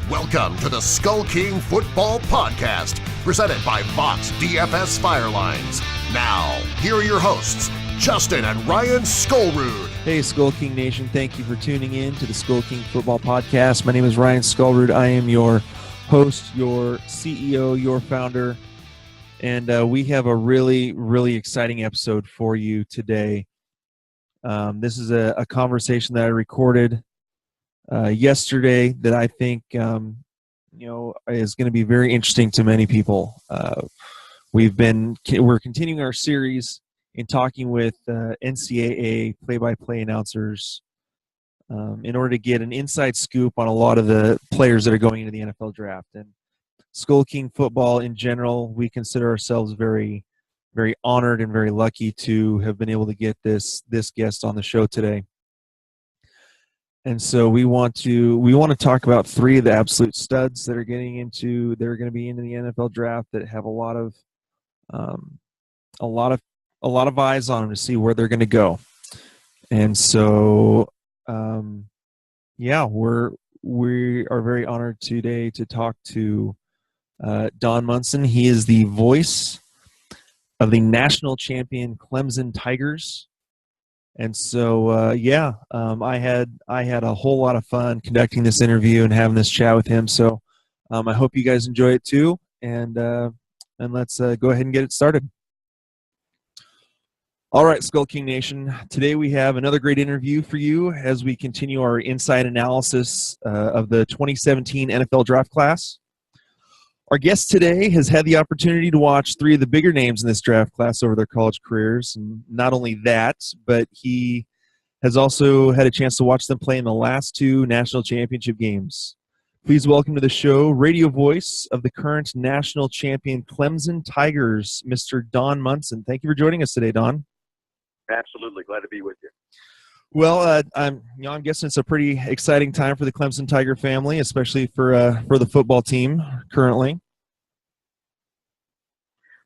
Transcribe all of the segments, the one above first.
Welcome to the Skull King Football Podcast, presented by Fox DFS Firelines. Now, here are your hosts, Justin and Ryan Skullroot. Hey, Skull King Nation. Thank you for tuning in to the Skull King Football Podcast. My name is Ryan Skullroot. I am your host, your CEO, your founder, and we have a really, really exciting episode for you today. This is a conversation that I recorded yesterday that I think is going to be very interesting to many people. We're continuing our series in talking with NCAA play-by-play announcers in order to get an inside scoop on a lot of the players that are going into the NFL draft. And Skull King football in general, we consider ourselves very, very honored and very lucky to have been able to get this guest on the show today. And so we want to talk about three of the absolute studs that are going to be into the NFL draft that have a lot of eyes on them to see where they're going to go. And so we are very honored today to talk to Don Munson. He is the voice of the national champion Clemson Tigers. And so, I had a whole lot of fun conducting this interview and having this chat with him. So I hope you guys enjoy it too. And let's go ahead and get it started. All right, Skull King Nation. Today we have another great interview for you as we continue our inside analysis of the 2017 NFL Draft Class. Our guest today has had the opportunity to watch three of the bigger names in this draft class over their college careers. And not only that, but he has also had a chance to watch them play in the last two national championship games. Please welcome to the show, radio voice of the current national champion Clemson Tigers, Mr. Don Munson. Thank you for joining us today, Don. Absolutely. Glad to be with you. Well, I'm guessing it's a pretty exciting time for the Clemson Tiger family, especially for the football team currently.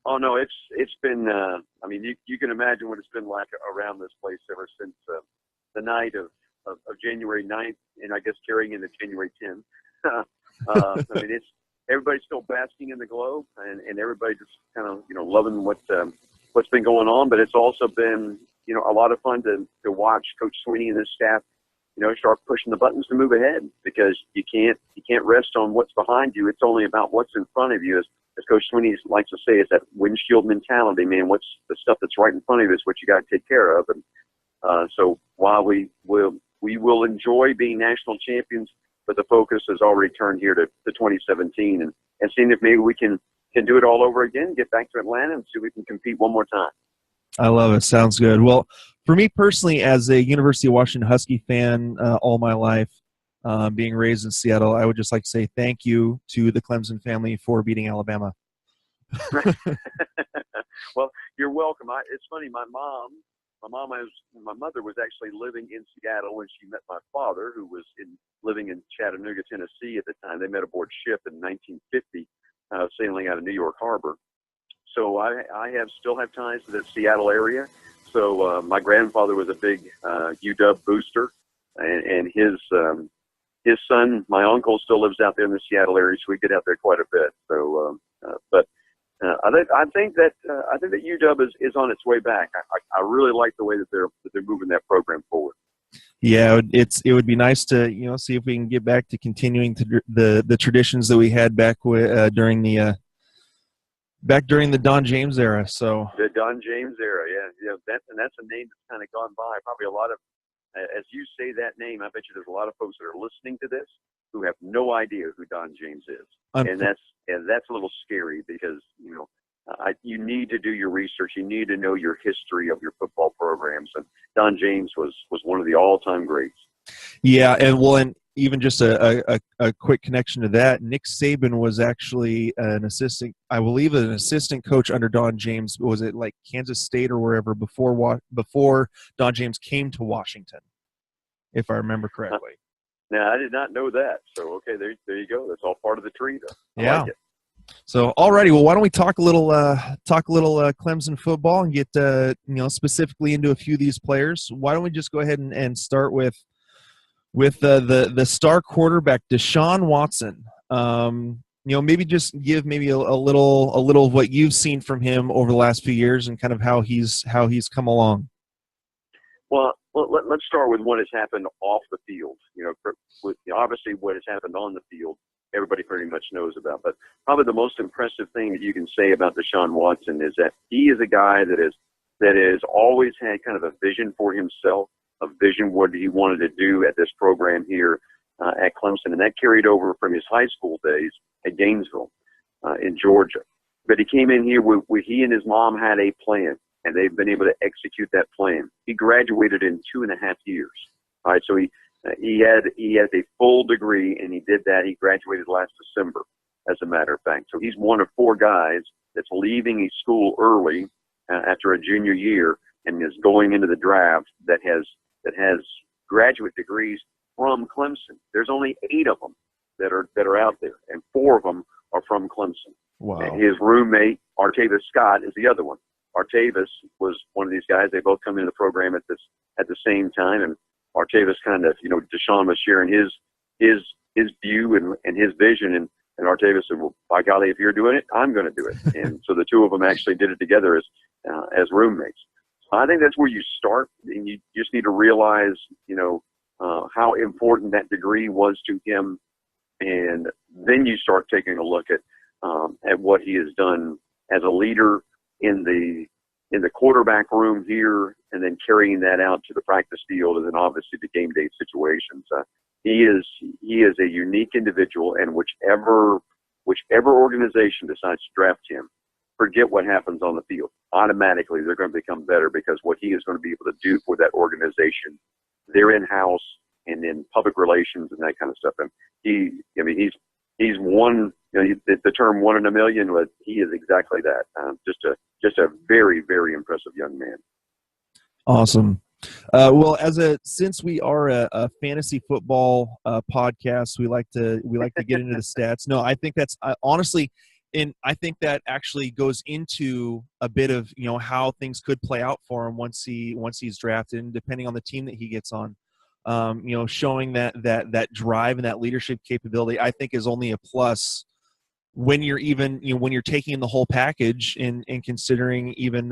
Oh no, it's been. You can imagine what it's been like around this place ever since the night of January 9th, and I guess carrying into January 10th. It's everybody's still basking in the glow, and everybody just kind of loving what's been going on. But it's also been a lot of fun to watch Coach Sweeney and his staff, start pushing the buttons to move ahead, because you can't rest on what's behind you. It's only about what's in front of you. As Coach Sweeney likes to say, it's that windshield mentality, man. What's the stuff that's right in front of you is what you got to take care of. And so while we will enjoy being national champions, but the focus has already turned here to 2017 and seeing if maybe we can do it all over again, get back to Atlanta and see if we can compete one more time. I love it. Sounds good. Well, for me personally, as a University of Washington Husky fan all my life, being raised in Seattle, I would just like to say thank you to the Clemson family for beating Alabama. Well, you're welcome. It's funny. My mother was actually living in Seattle when she met my father, who was living in Chattanooga, Tennessee at the time. They met aboard ship in 1950, sailing out of New York Harbor. So I still have ties to the Seattle area. So my grandfather was a big UW booster, and his son, my uncle, still lives out there in the Seattle area, so we get out there quite a bit. So, I think that UW is on its way back. I really like the way that they're moving that program forward. Yeah, it would be nice to see if we can get back to continuing the traditions that we had back during the Don James era. So the Don James era, yeah, that's a name that's kind of gone by. Probably a lot of, as you say that name, I bet you there's a lot of folks that are listening to this who have no idea who Don James is, and that's a little scary, because you need to do your research. You need to know your history of your football programs, and Don James was one of the all-time greats. Yeah, and even just a quick connection to that, Nick Saban was actually an assistant coach under Don James. Was it like Kansas State or wherever before Don James came to Washington, if I remember correctly? Now, I did not know that. So, okay, there you go. That's all part of the tree, though. I like it. So, alrighty. Well, why don't we talk a little Clemson football and get specifically into a few of these players? Why don't we just go ahead and start with with the star quarterback Deshaun Watson. Maybe just give maybe a little of what you've seen from him over the last few years and kind of how he's come along. Well, let's start with what has happened off the field. Obviously what has happened on the field, everybody pretty much knows about. But probably the most impressive thing that you can say about Deshaun Watson is that he is a guy that has always had kind of a vision for himself, a vision what he wanted to do at this program here at Clemson, and that carried over from his high school days at Gainesville in Georgia. But he came in here with he and his mom had a plan, and they've been able to execute that plan. He graduated in 2.5 years. All right, so he has a full degree, and he did that. He graduated last December, as a matter of fact. So he's one of 4 guys that's leaving a school early after a junior year and is going into the draft that has graduate degrees from Clemson. There's only 8 of them that are out there, and 4 of them are from Clemson. Wow. And his roommate, Artavis Scott, is the other one. Artavis was one of these guys. They both come into the program at the same time, and Artavis kind of, Deshaun was sharing his view and his vision, and Artavis said, well, by golly, if you're doing it, I'm going to do it. And so the 2 of them actually did it together as roommates. So I think that's where you start, and you just need to realize, how important that degree was to him, and then you start taking a look at what he has done as a leader in the quarterback room here, and then carrying that out to the practice field, and then obviously the game day situations. He is a unique individual, and whichever organization decides to draft him, forget what happens on the field. Automatically, they're going to become better because what he is going to be able to do for that organization, they're in-house and in public relations and that kind of stuff. And he's one. The term 1 in a million, but he is exactly that. Just a very, very impressive young man. Awesome. Well, since we are a fantasy football podcast, we like to get into the stats. No, I think that's honestly, and I think that actually goes into a bit of how things could play out for him once he's drafted, and depending on the team that he gets on. Showing that drive and that leadership capability, I think, is only a plus when you're when you're taking in the whole package and considering even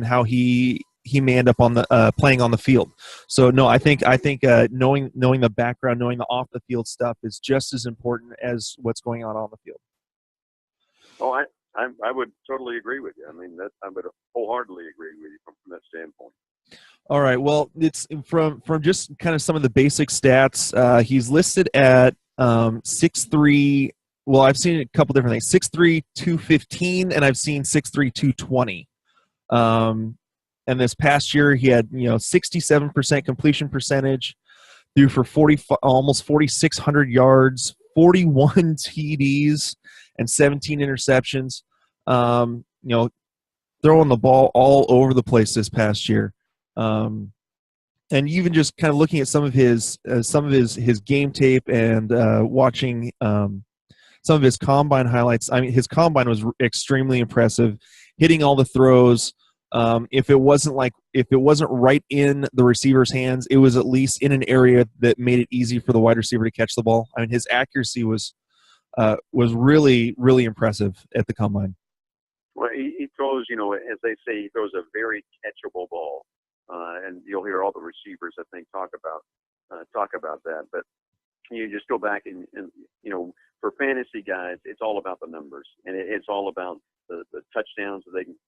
how he may end up on the playing on the field. So no, I think knowing the background, knowing the off the field stuff is just as important as what's going on the field. Oh, I would totally agree with you. I mean, I would wholeheartedly agree with you from that standpoint. All right. Well, it's from just kind of some of the basic stats. He's listed at 6'3". Well, I've seen a couple different things: 6'3", 215, and I've seen 6'3", 220. And this past year, he had 67% completion percentage, threw for almost 4,600 yards, 41 TDs, and 17 interceptions. Throwing the ball all over the place this past year. And even just kind of looking at some of his game tape and watching some of his combine highlights. I mean, his combine was extremely impressive, hitting all the throws. If it wasn't right in the receiver's hands, it was at least in an area that made it easy for the wide receiver to catch the ball. I mean, his accuracy was really, really impressive at the combine. Well, he throws, as they say, he throws a very catchable ball. And you'll hear all the receivers, I think, talk about that. But you just go back and for fantasy guys, it's all about the numbers, and it's all about the touchdowns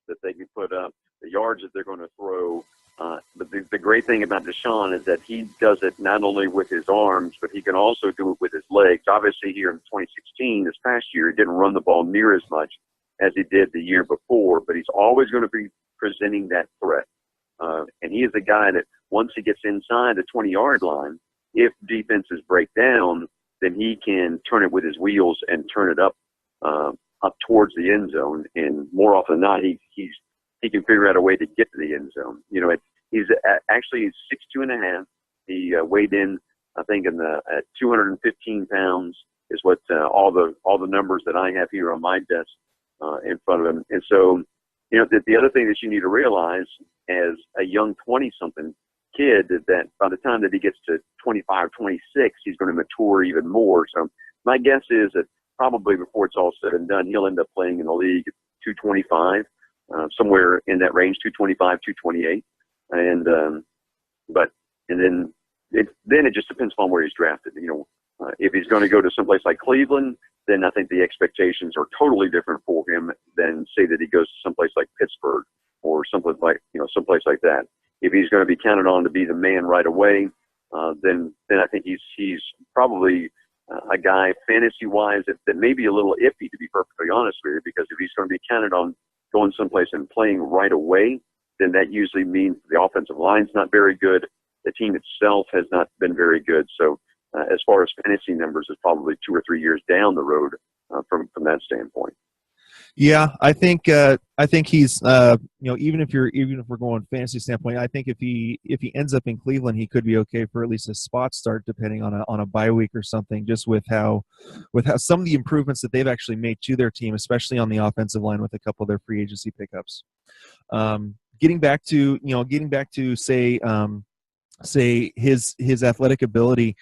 that they can put up, the yards that they're going to throw. But the great thing about Deshaun is that he does it not only with his arms, but he can also do it with his legs. Obviously, here in 2016, this past year, he didn't run the ball near as much as he did the year before, but he's always going to be presenting that threat. And he is a guy that once he gets inside the 20-yard line, if defenses break down, then he can turn it with his wheels and turn it up towards the end zone. And more often than not, he can figure out a way to get to the end zone. He's 6'2.5". He weighed in, I think, at 215 pounds is what all the numbers that I have here on my desk in front of him. And so, the other thing that you need to realize as a young 20-something kid that by the time that he gets to 25, 26, he's going to mature even more. So my guess is that probably before it's all said and done, he'll end up playing in the league at 225, somewhere in that range, 225, 228. Then it just depends upon where he's drafted. If he's going to go to someplace like Cleveland, then I think the expectations are totally different for him than say that he goes to someplace like Pittsburgh or someplace like that. If he's going to be counted on to be the man right away, then I think he's probably a guy fantasy-wise that may be a little iffy, to be perfectly honest with you, because if he's going to be counted on going someplace and playing right away, then that usually means the offensive line's not very good. The team itself has not been very good. So as far as fantasy numbers, it's probably 2 or 3 years down the road from that standpoint. Yeah, I think he's even if we're going fantasy standpoint, I think if he ends up in Cleveland, he could be okay for at least a spot start, depending on a bye week or something. Just with how some of the improvements that they've actually made to their team, especially on the offensive line with a couple of their free agency pickups. Getting back to say his athletic ability,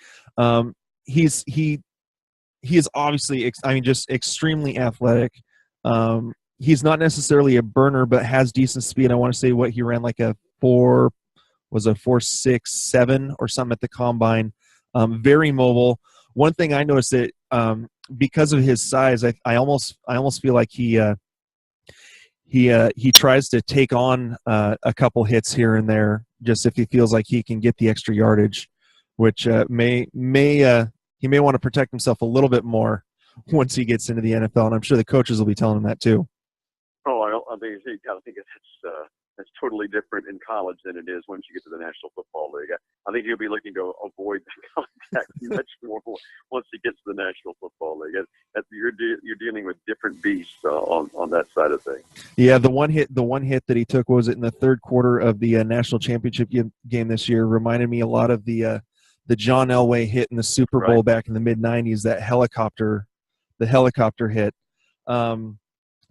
he is obviously just extremely athletic. He's not necessarily a burner, but has decent speed. I want to say what he ran like a 4.67 or something at the combine. Very mobile. One thing I noticed that because of his size, I almost feel like he tries to take on a couple hits here and there, just if he feels like he can get the extra yardage, which he may want to protect himself a little bit more once he gets into the NFL, and I'm sure the coaches will be telling him that too. Oh, I think that's totally different in college than it is once you get to the National Football League. I think he'll be looking to avoid the contact much more once he gets to the National Football League. You're dealing with different beasts on that side of things. Yeah, the one hit that he took, was it in the third quarter of the national championship game this year, reminded me a lot of the John Elway hit in the Super Bowl back in the mid '90s. The helicopter hit.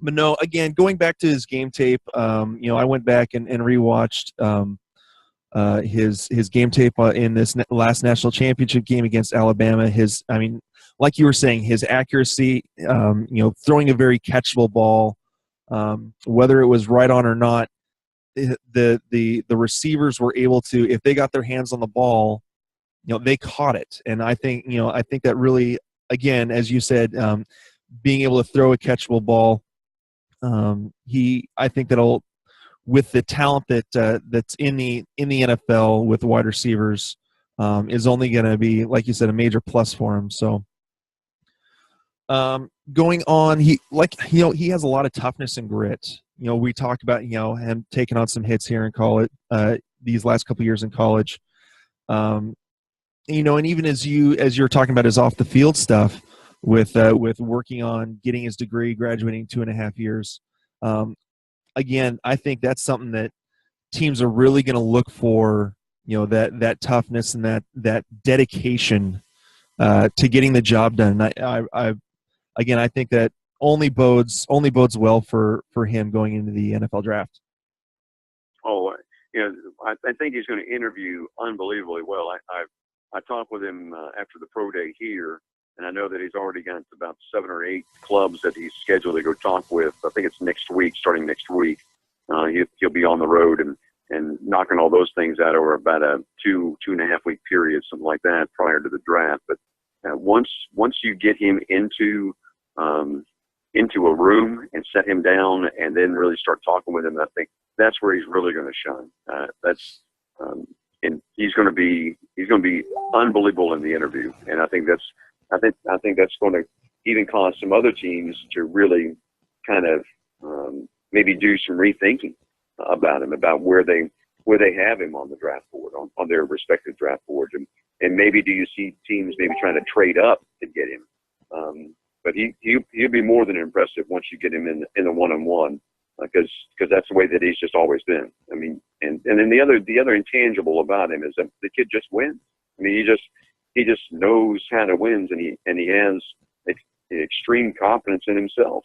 But no, again, going back to his game tape, I went back and rewatched his game tape in this last national championship game against Alabama. Like you were saying, his accuracy, throwing a very catchable ball, whether it was right on or not, the receivers were able to, if they got their hands on the ball, they caught it. And I think that really, again, as you said, being able to throw a catchable ball, I think that'll, with the talent that's in the NFL with wide receivers, is only going to be, like you said, a major plus for him. So, going on, he has a lot of toughness and grit. We talked about him taking on some hits here in college, these last couple of years in college. And even as you're talking about his off the field stuff, with working on getting his degree, graduating 2.5 years. Again, I think that's something that teams are really going to look for, that toughness and that dedication to getting the job done. I think that only bodes well for him going into the NFL draft. Oh, I think he's going to interview unbelievably well. I talked with him after the pro day here, and I know that he's already got about 7 or 8 clubs that he's scheduled to go talk with. I think it's starting next week. He'll be on the road and knocking all those things out over about a 2.5 week period, something like that, prior to the draft. But once you get him into a room and set him down, and then really start talking with him, I think that's where he's really going to shine. And he's going to be unbelievable in the interview, and I think that's going to even cause some other teams to really kind of maybe do some rethinking about him, about where they have him on the draft board, on their respective draft boards, and maybe do you see teams maybe trying to trade up to get him? But he'll be more than impressive once you get him in a one-on-one, because that's the way that he's just always been. I mean, and then the other intangible about him is that the kid just wins. I mean, he just knows how to win, and he has extreme confidence in himself.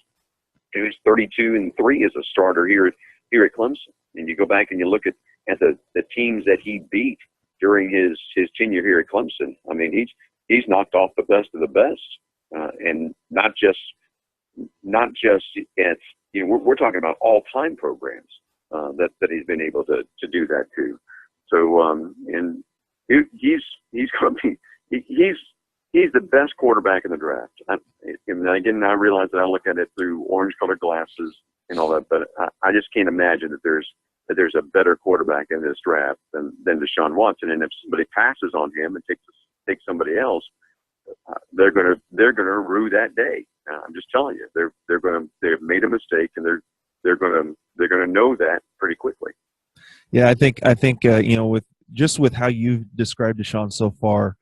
He was 32-3 as a starter here at Clemson. And you go back and you look at at the teams that he beat during his tenure here at Clemson. I mean, he's knocked off the best of the best, and not just at, we're talking about all-time programs that he's been able to do that too. So and he's going to be he's the best quarterback in the draft. And again, I realize that I look at it through orange-colored glasses and all that, but I just can't imagine that there's a better quarterback in this draft than Deshaun Watson. And if somebody passes on him and takes somebody else, they're gonna rue that day. I'm just telling you, they've made a mistake, and they're gonna know that pretty quickly. Yeah, I think with how you've described Deshaun so far,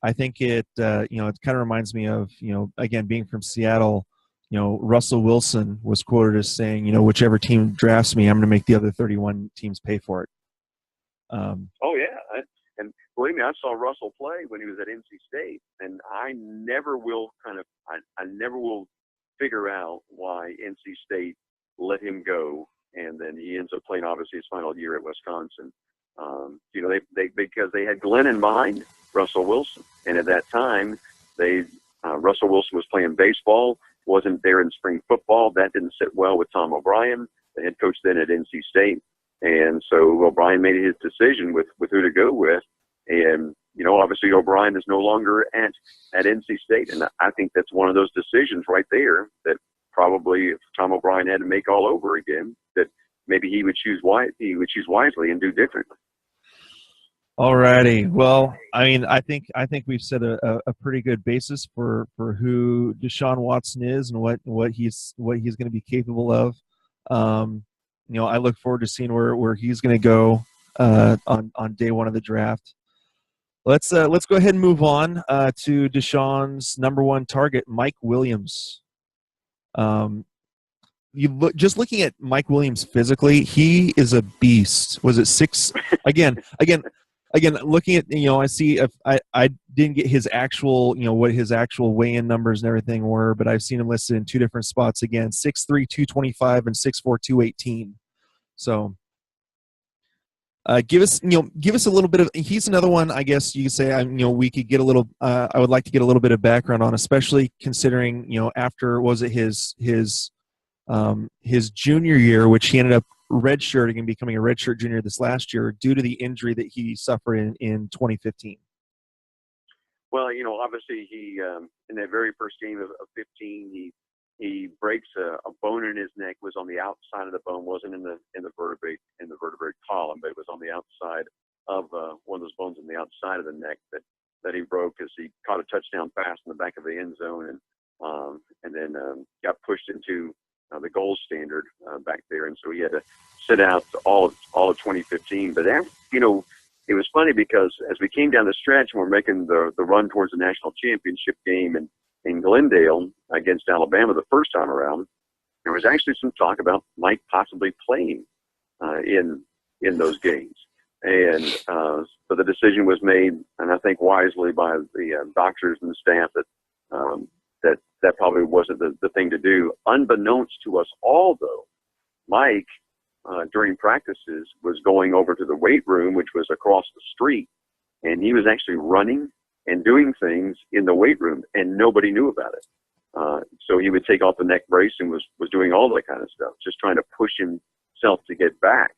I think it kind of reminds me of, again, being from Seattle. Russell Wilson was quoted as saying, whichever team drafts me, I'm going to make the other 31 teams pay for it. Oh yeah, and believe me, I saw Russell play when he was at NC State, and I never will figure out why NC State let him go, and then he ends up playing obviously his final year at Wisconsin. Because they had Glenn in mind, Russell Wilson, and at that time Russell Wilson was playing baseball, wasn't there in spring football. That didn't sit well with Tom O'Brien, the head coach then at NC State. And so O'Brien made his decision with who to go with. And, obviously O'Brien is no longer at NC State. And I think that's one of those decisions right there that probably if Tom O'Brien had to make all over again, that maybe he would choose wisely and do differently. All righty. Well, I think we've set a pretty good basis for who Deshaun Watson is and what he's going to be capable of. I look forward to seeing where he's going to go on day one of the draft. Let's go ahead and move on to Deshaun's number one target, Mike Williams. Just looking at Mike Williams physically, he is a beast. Was it 6? Again, looking at, I see if I didn't get his actual, what his actual weigh-in numbers and everything were, but I've seen him listed in two different spots again, 6'3", 225 and 6'4", 218. So give us a little bit of, he's another one, I guess you could say, we could get a little, I would like to get a little bit of background on, especially considering, after, was it his junior year, which he ended up redshirting and becoming a redshirt junior this last year due to the injury that he suffered in 2015. Well, obviously he in that very first game of 15, he breaks a bone in his neck. Was on the outside of the bone, wasn't in the vertebrae column, but it was on the outside of one of those bones on the outside of the neck that he broke as he caught a touchdown pass in the back of the end zone and then got pushed into the gold standard back there, and so he had to sit out all of 2015. But it was funny because as we came down the stretch and we're making the run towards the national championship game in Glendale against Alabama the first time around, there was actually some talk about Mike possibly playing in those games, and so the decision was made, and I think wisely by the doctors and the staff that probably wasn't the thing to do. Unbeknownst to us all, though, Mike, during practices, was going over to the weight room, which was across the street, and he was actually running and doing things in the weight room, and nobody knew about it. So he would take off the neck brace and was doing all that kind of stuff, just trying to push himself to get back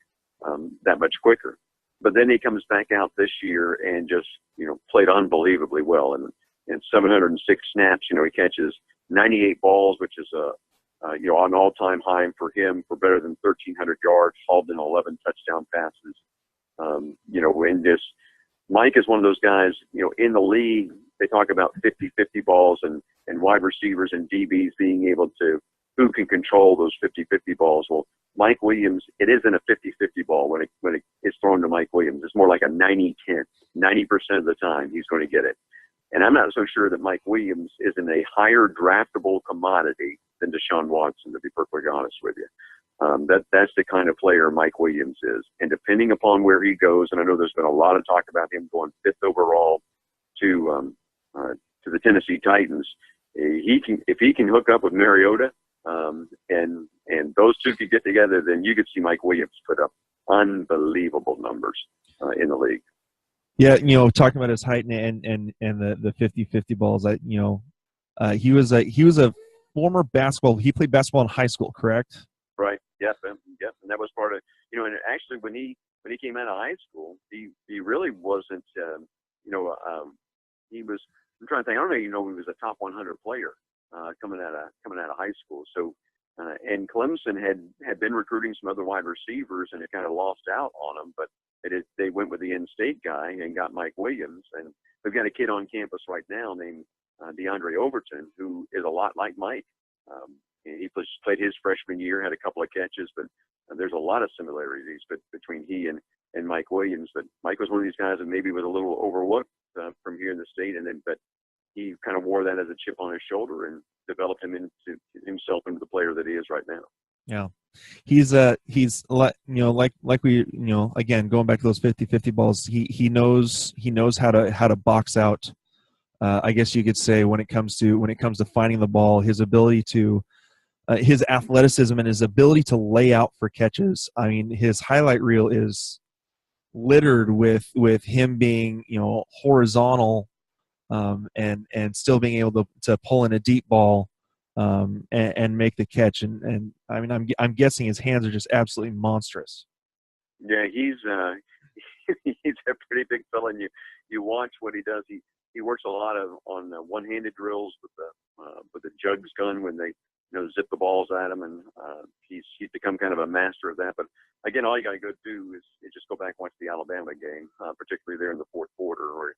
that much quicker. But then he comes back out this year and just, played unbelievably well. And 706 snaps, he catches 98 balls, which is an all-time high for him, for better than 1,300 yards, hauled in 11 touchdown passes. And just Mike is one of those guys, in the league, they talk about 50-50 balls and wide receivers and DBs being able to, who can control those 50-50 balls. Well, Mike Williams, it isn't a 50-50 ball when it is thrown to Mike Williams. It's more like a 90-10. 90% of the time he's going to get it. And I'm not so sure that Mike Williams isn't a higher draftable commodity than Deshaun Watson, to be perfectly honest with you. That's the kind of player Mike Williams is. And depending upon where he goes, and I know there's been a lot of talk about him going 5th overall to the Tennessee Titans, if he can hook up with Mariota, and those two could get together, then you could see Mike Williams put up unbelievable numbers in the league. Yeah, talking about his height and the 50-50 balls, he was a former basketball. He played basketball in high school, correct? Right. Yep. Yep. And that was part of, and actually when he came out of high school, he really wasn't, he was, I'm trying to think, I don't know, he was a top 100 player coming out of high school. So, and Clemson had been recruiting some other wide receivers and it kind of lost out on him, but they went with the in-state guy and got Mike Williams. And we've got a kid on campus right now named DeAndre Overton, who is a lot like Mike. He played his freshman year, had a couple of catches, but there's a lot of similarities between he and Mike Williams. But Mike was one of these guys that maybe was a little overlooked from here in the state, but he kind of wore that as a chip on his shoulder and developed himself into the player that he is right now. Yeah. He's like we, again, going back to those 50-50 balls, he knows how to box out, I guess you could say, when it comes to finding the ball, his ability to, his athleticism and his ability to lay out for catches. I mean, his highlight reel is littered with him being, horizontal, and still being able to pull in a deep ball, and make the catch. And I mean, I'm guessing his hands are just absolutely monstrous. Yeah, he's he's a pretty big fella, and you watch what he does. He works a lot on one-handed drills with the jugs gun when they zip the balls at him, and he's become kind of a master of that. But again, all you got to go do is just go back and watch the Alabama game, particularly there in the fourth quarter, where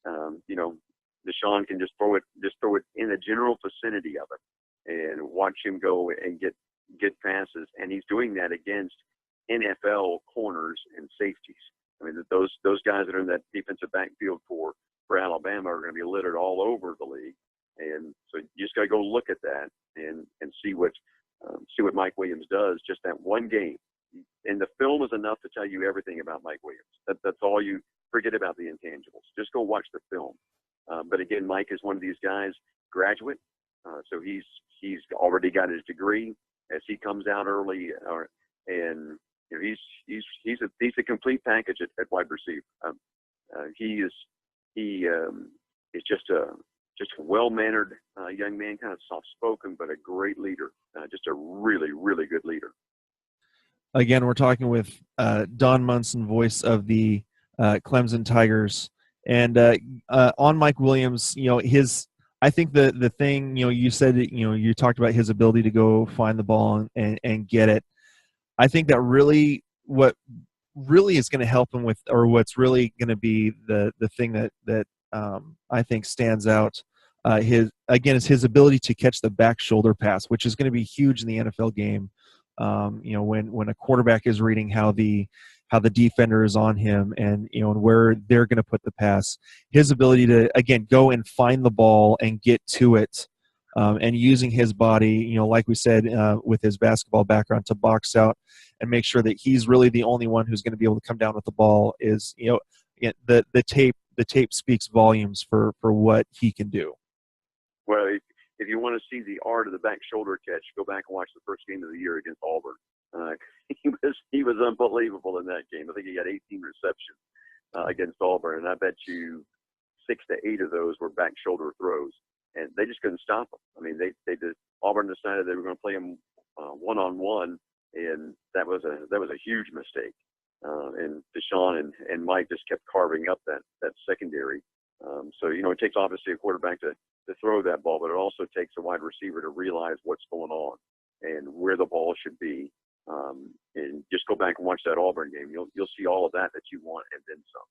Deshaun can just throw it in the general vicinity of it, and watch him go and get passes, and he's doing that against NFL corners and safeties. I mean, those guys that are in that defensive backfield for Alabama are going to be littered all over the league, and so you just got to go look at that and see what Mike Williams does. Just that one game, and the film is enough to tell you everything about Mike Williams. That's all. You forget about the intangibles. Just go watch the film. But again, Mike is one of these guys, graduate, so he's already got his degree. As he comes out early, and he's a complete package at wide receiver. He is just a well-mannered young man, kind of soft-spoken, but a great leader. Just a really, really good leader. Again, we're talking with Don Munson, voice of the Clemson Tigers. And on Mike Williams, I think the thing, you said, you talked about his ability to go find the ball and get it. I think that what really is going to help him with, or what's really going to be the thing that I think stands out, is his ability to catch the back shoulder pass, which is going to be huge in the NFL game. When a quarterback is reading how the defender is on him, and and where they're going to put the pass, his ability to again go and find the ball and get to it, and using his body, like we said, with his basketball background, to box out and make sure that he's really the only one who's going to be able to come down with the ball is, the tape speaks volumes for what he can do. Well, if you want to see the art of the back shoulder catch, go back and watch the first game of the year against Auburn. He was unbelievable in that game. I think he had 18 receptions against Auburn, and I bet you 6 to 8 of those were back shoulder throws, and they just couldn't stop him. I mean, Auburn decided they were going to play him one-on-one, and that was a huge mistake. And Deshaun and Mike just kept carving up that secondary. So it takes obviously a quarterback to throw that ball, but it also takes a wide receiver to realize what's going on and where the ball should be. And just go back and watch that Auburn game. You'll see all of that you want, and then some.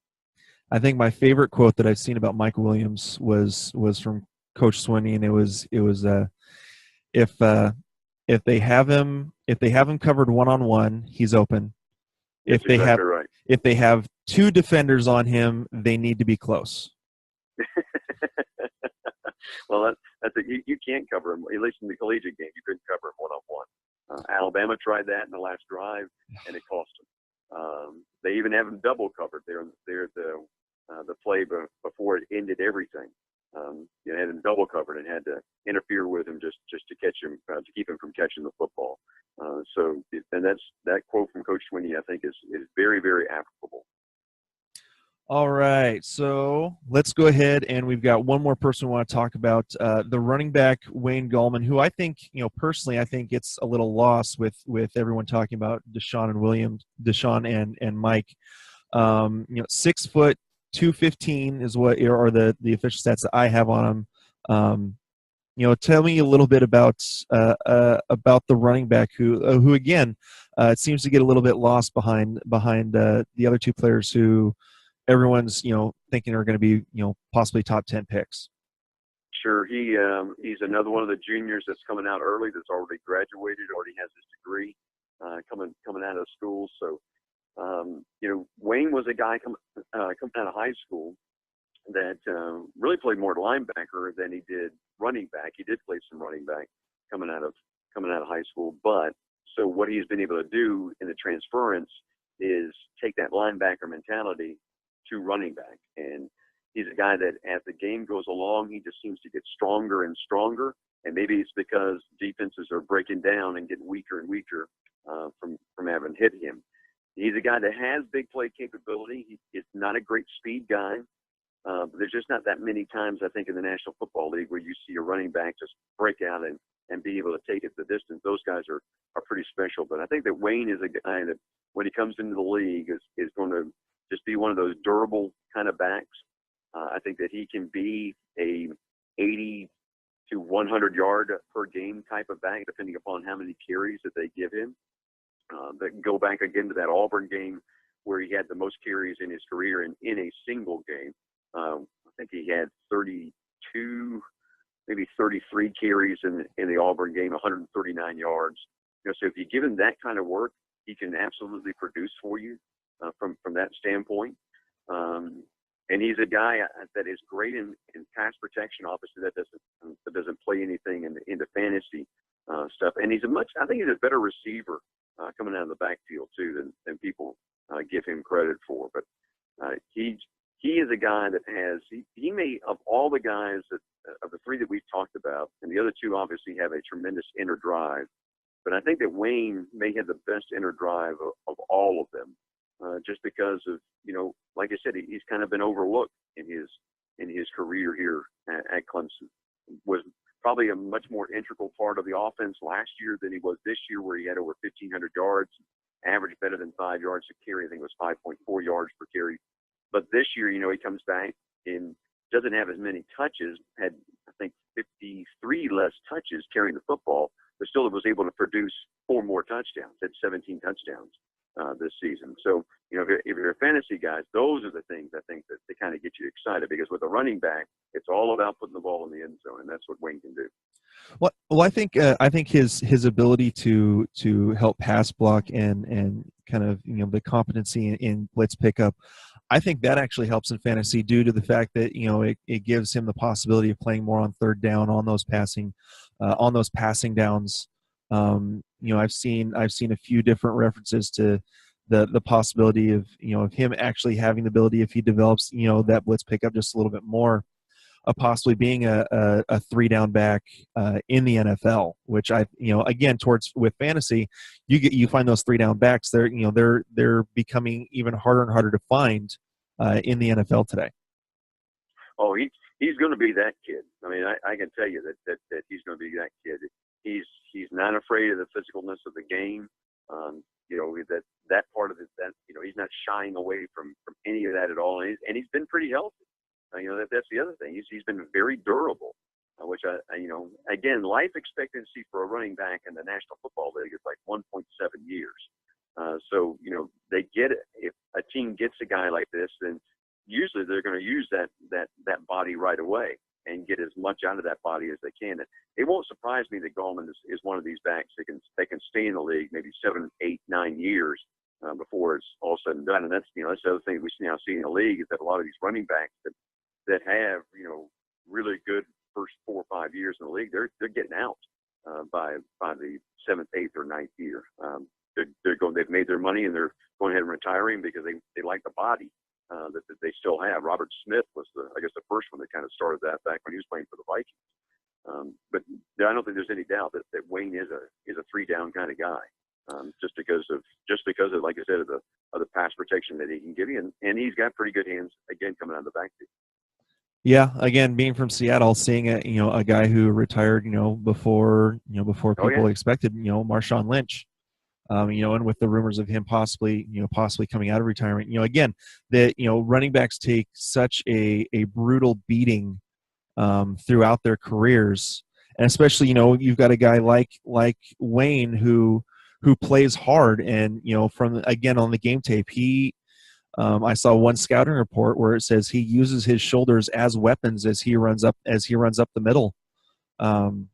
I think my favorite quote that I've seen about Mike Williams was from Coach Swinney, and it was if they have him covered one-on-one, he's open. That's exactly right. If they have 2 defenders on him, they need to be close. Well, you can't cover him. At least in the collegiate game, you couldn't cover him one-on-one. Alabama tried that in the last drive, and it cost them. They even have him double covered there. The play before it ended everything. had him double covered and had to interfere with him just to catch him, to keep him from catching the football. And that quote from Coach Swinney, I think, is very, very applicable. All right, so let's go ahead, and we've got one more person we want to talk about, the running back Wayne Gallman, who I think, personally, I think gets a little lost with everyone talking about Deshaun and Mike. 6 foot 215 is what are the official stats that I have on him. Tell me a little bit about the running back who again, it seems to get a little bit lost behind the other two players who everyone's thinking are going to be possibly top 10 picks. Sure, he's another one of the juniors that's coming out early, that's already graduated, already has his degree, coming out of school. So Wayne was a guy coming out of high school that really played more linebacker than he did running back. He did play some running back coming out of high school, but so what he's been able to do in the transference is take that linebacker mentality to running back. And he's a guy that as the game goes along, he just seems to get stronger and stronger. And maybe it's because defenses are breaking down and getting weaker and weaker from having hit him. He's a guy that has big play capability. He's not a great speed guy. But there's just not that many times, I think, in the National Football League where you see a running back just break out and be able to take it the distance. Those guys are pretty special. But I think that Wayne is a guy that when he comes into the league is going to just be one of those durable kind of backs. I think that he can be a 80 to 100 yard per game type of back, depending upon how many carries that they give him. That can go back again to that Auburn game where he had the most carries in his career in a single game. I think he had 32, maybe 33 carries in the Auburn game, 139 yards. So if you give him that kind of work, he can absolutely produce for you from that standpoint. And he's a guy that is great in pass protection. Obviously, that doesn't play anything into fantasy stuff. And I think he's a better receiver coming out of the backfield too than people give him credit for. But he is a guy that he may, of all the guys of the three that we've talked about, and the other two obviously have a tremendous inner drive, but I think that Wayne may have the best inner drive of all of them, just because of, like I said, he's kind of been overlooked in his career here at Clemson. Was probably a much more integral part of the offense last year than he was this year, where he had over 1,500 yards, averaged better than 5 yards a carry. I think it was 5.4 yards per carry. But this year, he comes back and doesn't have as many touches, had, I think, 53 less touches carrying the football, but still was able to produce 4 more touchdowns, had 17 touchdowns this season. So, if you're a fantasy guys, those are the things I think that they kind of get you excited, because with a running back, it's all about putting the ball in the end zone, and that's what Wayne can do. Well, I think his ability to help pass block and kind of the competency in blitz pickup, I think that actually helps in fantasy due to the fact that it gives him the possibility of playing more on third down on those passing downs. I've seen a few different references to the possibility of of him actually having the ability, if he develops that blitz pickup just a little bit more, of possibly being a 3-down back in the NFL, which again, with fantasy, you find those 3-down backs, they're becoming even harder and harder to find in the NFL today. Oh, he's going to be that kid. I mean, I can tell you that he's going to be that kid. He's not afraid of the physicalness of the game. That part of it, he's not shying away from any of that at all. And he's been pretty healthy. That's the other thing. He's been very durable, which again, life expectancy for a running back in the National Football League is like 1.7 years. So they get it. If a team gets a guy like this, then usually they're going to use that body right away and get as much out of that body as they can. And it won't surprise me that Gallman is one of these backs that can stay in the league maybe 7, 8, 9 years before it's all said and done. And that's that's the other thing we now see in the league, is that a lot of these running backs that have really good first 4 or 5 years in the league, they're getting out by the 7th, 8th, or 9th year. They've made their money and they're going ahead and retiring because they like the body that they still have. Robert Smith was I guess the first one that kind of started that back when he was playing for the Vikings. But I don't think there's any doubt that Wayne is a 3-down kind of guy, just because of like I said, of the pass protection that he can give you, and he's got pretty good hands again coming out of the backfield. Yeah, again, being from Seattle, seeing a guy who retired before people expected, Marshawn Lynch. And with the rumors of him possibly coming out of retirement, again, that running backs take such a brutal beating throughout their careers, and especially you've got a guy like Wayne who plays hard, and from again on the game tape, I saw one scouting report where it says he uses his shoulders as weapons as he runs up the middle. And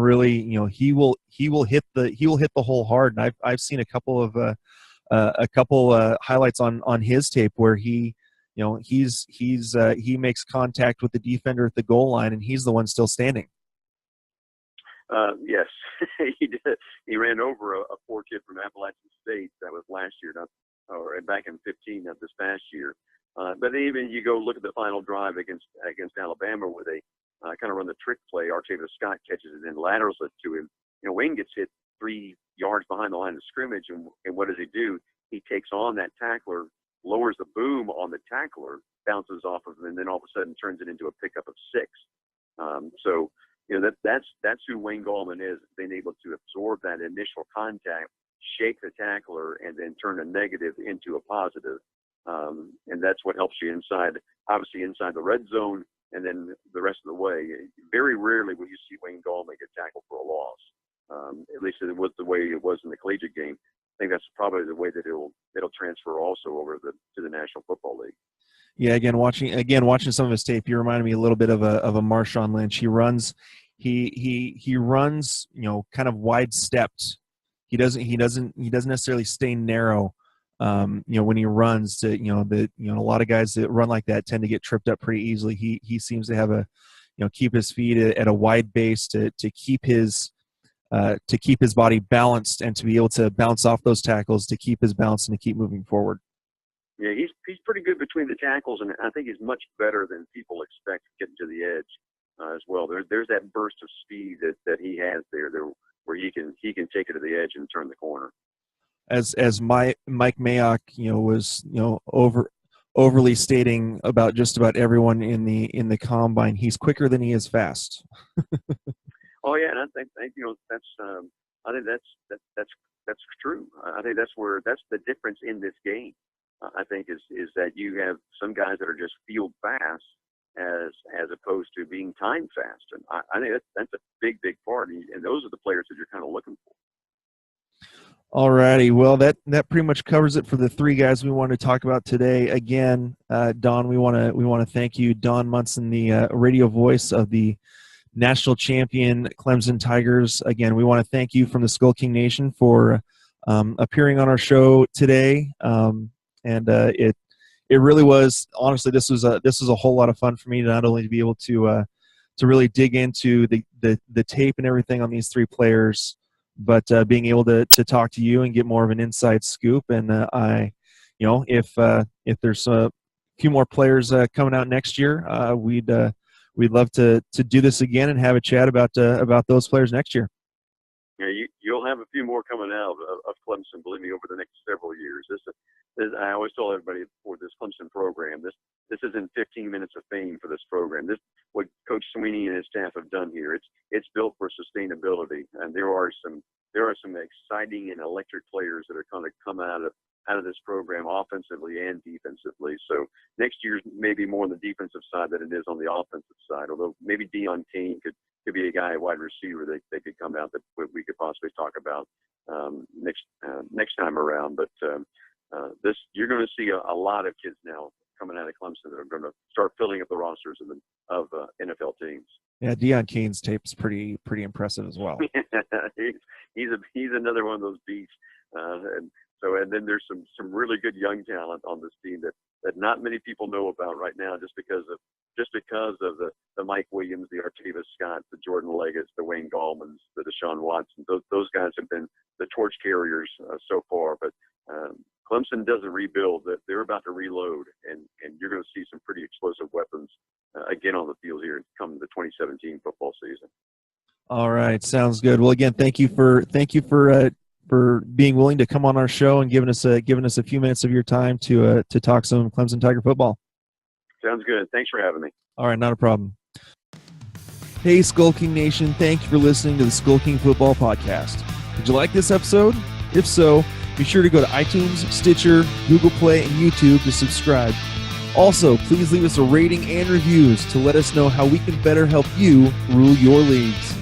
really, he will hit the hole hard. And I've seen a couple of highlights on his tape where he makes contact with the defender at the goal line, and he's the one still standing. Yes, he did. He ran over a poor kid from Appalachian State. That was last year, or back in 15 of this past year. But even you go look at the final drive against Alabama, where they kind of run the trick play. Artavis Scott catches it and laterals it to him. Wayne gets hit 3 yards behind the line of scrimmage, and what does he do? He takes on that tackler, lowers the boom on the tackler, bounces off of him, and then all of a sudden turns it into a pickup of 6. So that's who Wayne Gallman is, being able to absorb that initial contact, shake the tackler, and then turn a negative into a positive. And that's what helps you inside the red zone, and then the rest of the way. Very rarely will you see Wayne Gallman get tackled for a loss. At least it was the way it was in the collegiate game. I think that's probably the way that it'll transfer also over to the National Football League. Yeah, again watching some of his tape, you reminded me a little bit of a Marshawn Lynch. He runs, kind of wide stepped. He doesn't necessarily stay narrow. When he runs, a lot of guys that run like that tend to get tripped up pretty easily. He seems to have keep his feet at a wide base to keep his body balanced, and to be able to bounce off those tackles, to keep his balance and to keep moving forward. Yeah, he's pretty good between the tackles, and I think he's much better than people expect getting to the edge as well. There's that burst of speed that he has there where he can take it to the edge and turn the corner. As Mike Mayock was overly stating about just about everyone in the combine, he's quicker than he is fast. Oh yeah, and I think that's true. I think that's the difference in this game. I think is that you have some guys that are just field fast as opposed to being time fast, and I think that's a big part, and those are the players that you're kind of looking for. All righty. Well, that pretty much covers it for the 3 guys we want to talk about today. Again, Don, we want to thank you, Don Munson, the radio voice of the national champion Clemson Tigers. Again, we want to thank you from the Skull King Nation for appearing on our show today. It really was, honestly, this was a whole lot of fun for me, not only to be able to really dig into the tape and everything on these 3 players, but being able to talk to you and get more of an inside scoop. And if there's a few more players coming out next year, we'd love to do this again and have a chat about those players next year. Yeah, you'll have a few more coming out of Clemson, believe me, over the next several years. I always tell everybody for this Clemson program, this isn't 15 minutes of fame for this program. This what Coach Sweeney and his staff have done here. It's built for sustainability, and there are some exciting and electric players that are going to come out of this program offensively and defensively. So next year's maybe more on the defensive side than it is on the offensive side. Although maybe Deon Cain could be a guy, a wide receiver that could come out that we could possibly talk about next time around. But you're going to see a lot of kids now coming out of Clemson that are going to start filling up the rosters of NFL teams. Yeah, Deon Cain's tape is pretty impressive as well. he's another one of those beasts. And then there's some really good young talent on this team that not many people know about right now, just because of the Mike Williams, the Artavis Scott, the Jordan Leggett's, the Wayne Gallmans, the Deshaun Watson. Those guys have been the torch carriers so far. But Clemson doesn't rebuild, that they're about to reload, and you're going to see some pretty explosive weapons again on the field here come the 2017 football season. All right, sounds good. Well, again, thank you for being willing to come on our show and giving us a few minutes of your time to talk some Clemson Tiger football. Sounds good. Thanks for having me. All right, not a problem. Hey, Skull King Nation, thank you for listening to the Skull King Football Podcast. Did you like this episode? If so, be sure to go to iTunes, Stitcher, Google Play, and YouTube to subscribe. Also, please leave us a rating and reviews to let us know how we can better help you rule your leagues.